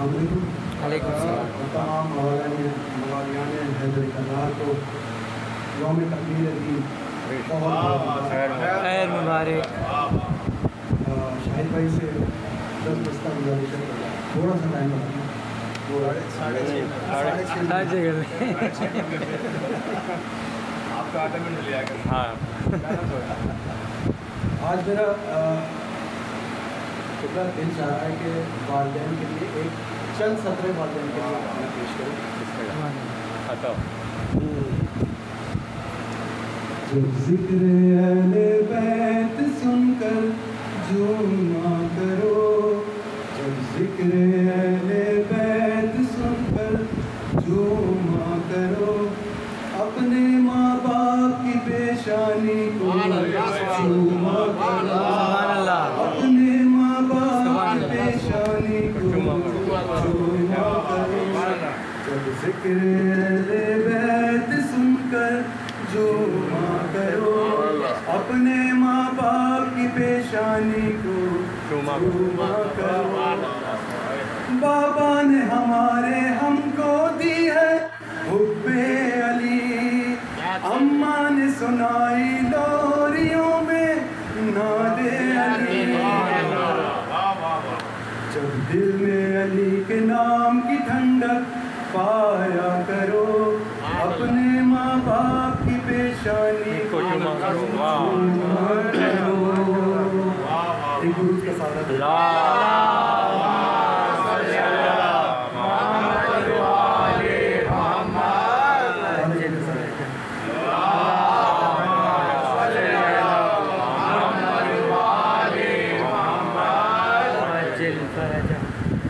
علیکم السلام. تمام موالیان حیدر کرار کو یوم تقریر کی بہت خیر مبارک. شاہد بھائی سے 10 بستہ گزارش ہے، تھوڑا سا ٹائم لگا. آپ کا آدھا منٹ لیا کر. ہاں آج میرا دل چاہ رہا ہے کہ والدین کے لیے ایک چند سطرے والدین کے لیے میں پیش کروں. جو ذکر اہل بیت سن کر جھوما کرو، جو ذکر اہل بیت سن کر جھوما کرو، اپنے ماں باپ کی پیشانی کو چوما کرو، اپنے ماں باپ کی پیشانی کو چوما کرو. جب ذکر اہل بیت سن کر جھوما کرو، اپنے ماں باپ کی پیشانی کو چوما کرو. بابا نے ہمارے ہم کو دی ہے حب علی، اماں نے سنائی لوریوں میں ناد علی. جب دل میں علی کے نام کی ٹھنڈک پایا کرو، اپنے ماں باپ کی پیشانی کو چوما کرو. ایک درود کا سادہ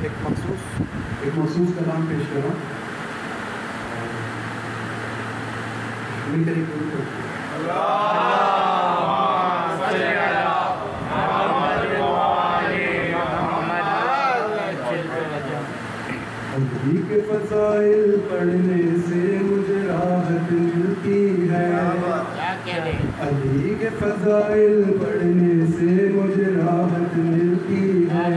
ایک مخصوص کلام پیش کروں. مل کر ایک درود پڑھیں. علی کے فضائل پڑھنے سے مجھے راحت ملتی ہے، علی کے فضائل پڑھنے سے مجھے راحت ملتی ہے.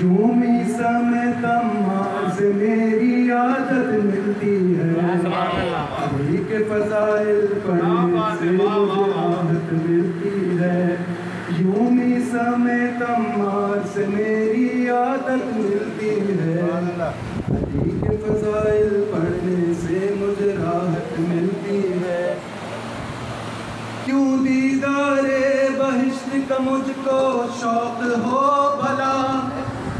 یوں میسا میں تمہار سے میری عادت ملتی ہے، علی کے فضائل پڑھنے سے مجھے راحت ملتی ہے. یوں میسا میں تمہار سے میری عادت ملتی ہے، علی کے فضائل پڑھنے سے مجھے راحت ملتی ہے. کیوں دیدار بہشت کا مجھ کو شوق ہو بھلا،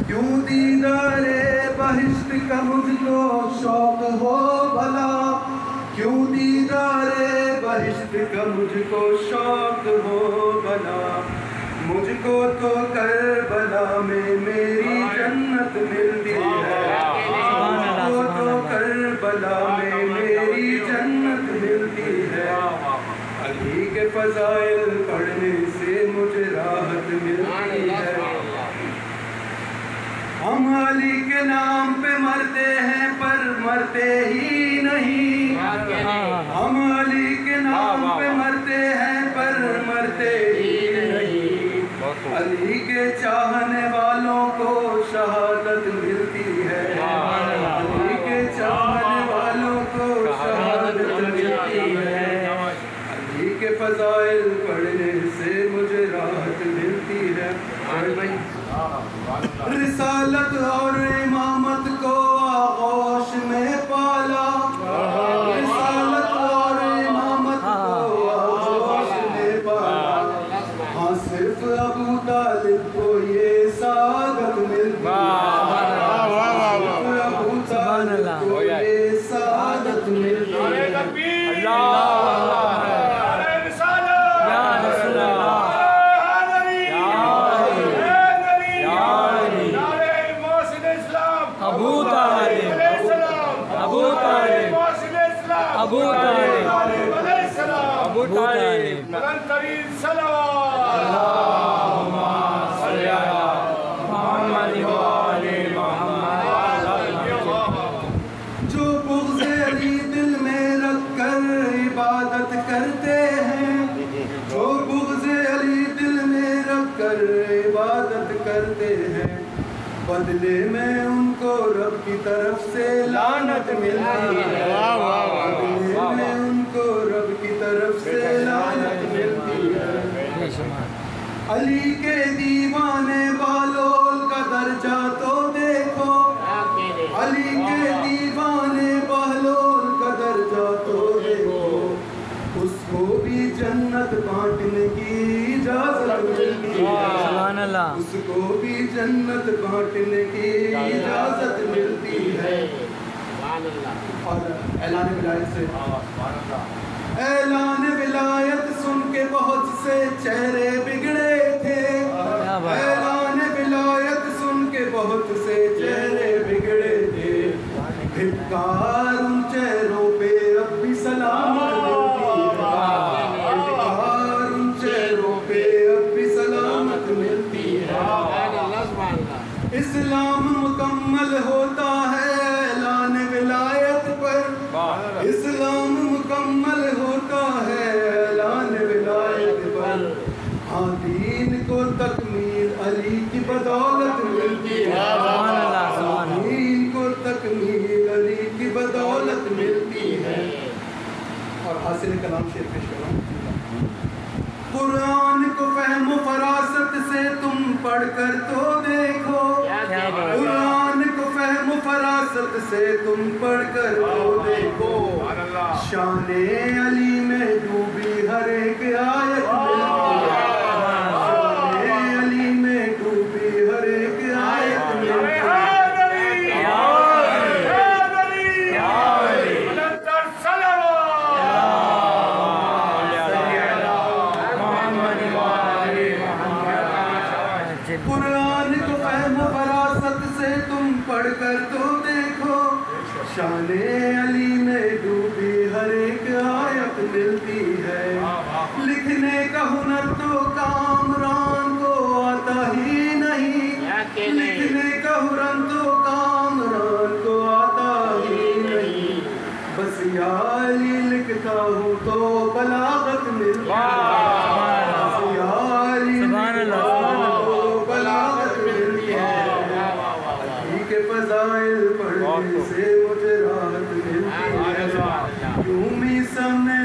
کیوں دیدار بہشت کا مجھ کو شوق ہو بھلا، کیوں دیدار بہشت کا مجھ کو شوق ہو بھلا. مجھ کو تو کربلا میں میری جنت ملتی ہے، مجھ کو تو کربلا میں میری جنت ملتی ہے. علی کے فضائل پڑھنے سے مجھے راحت ملتی ہے. ہم علی کے نام پہ مرتے ہیں پر مرتے ہی نہیں، ہم علی کے نام پہ مرتے ہیں پر مرتے ہی نہیں. علی کے چاہنے والوں کو شہادت ملتی ہے، علی کے چاہنے والوں کو شہادت ملتی ہے. علی کے فضائل پڑھنے سے مجھے راحت ملتی ہے. رسالت اور امامت کو آغوش میں پالا، رسالت اور امامت کو آغوش میں پالا. ہاں صرف ابو طالب کو یہ سعادت ملتی ہے، صرف ابو طالب کو یہ سعادت ملتی ہے. جو بغض علی دل میں رکھ کر عبادت کرتے ہیں، جو بغض علی دل میں رکھ کر عبادت کرتے ہیں، بدلے میں ان کو رب کی طرف سے لعنت ملتی ہے، بدلے میں ان کو رب کی طرف سے لعنت ملتی ہے۔ علی کے دیوانے بالول کا درجہ تو دیکھو، علی کے دیوانے بہلول کا درجہ تو دیکھو، اس کو بھی جنت بانٹنے کی اجازت ملتی ہے، اس کو بھی جنت بانٹنے کی اجازت ملتی ہے۔ اور اعلان ولایت سے، اعلان ولایت سن کے بہت سے چہرے بگڑے تھے، اعلان ولایت سن کے بہت سے چہرے بگڑے تھے، دھکار ان چہروں پہ اب بھی سلامت ملتی ہے، دھکار ان چہروں پہ اب بھی سلامت ملتی ہے۔ اسلام مکمل ہوتا ہے اعلان ولایت پر، اسلام مکمل ہوتا ہے اعلان ولایت پر، ہاں دین کو تکمیل علی کی بدولت ملتی ہے، دین کو تکمیل علی کی بدولت ملتی ہے۔ اور حاصل کلام شعر پیش کر رہا ہوں۔ قرآن کو فہم و فراست سے تم پڑھ کر تو دیکھو، قرآن کو فہم و فراست سے تم پڑھ کر تو دیکھو، شان علی میں ڈوبی ہر ایک آیت ملتی ہے، شان علی میں ڈوبی ہر ایک آیت ملتی ہے۔ قرآن کو فہم و فراست سے تم پڑھ کر تو دیکھو، شان علی میں ڈوبی ہر ایک آیت ملتی ہے، لکھنے کا ہنر تو کامران کو آتا ہی نہیں، لکھنے کا ہنر تو کامران کو آتا ہی نہیں، بس یا علی لکھتا ہوں تو بلاغت ملتی ہے، بس یا علی لکھتا ہوں تو بلاغت ملتی ہے، علی کے فضائل پڑھنے سے مجھے راحت ملتی ہے، یوں بھی سمے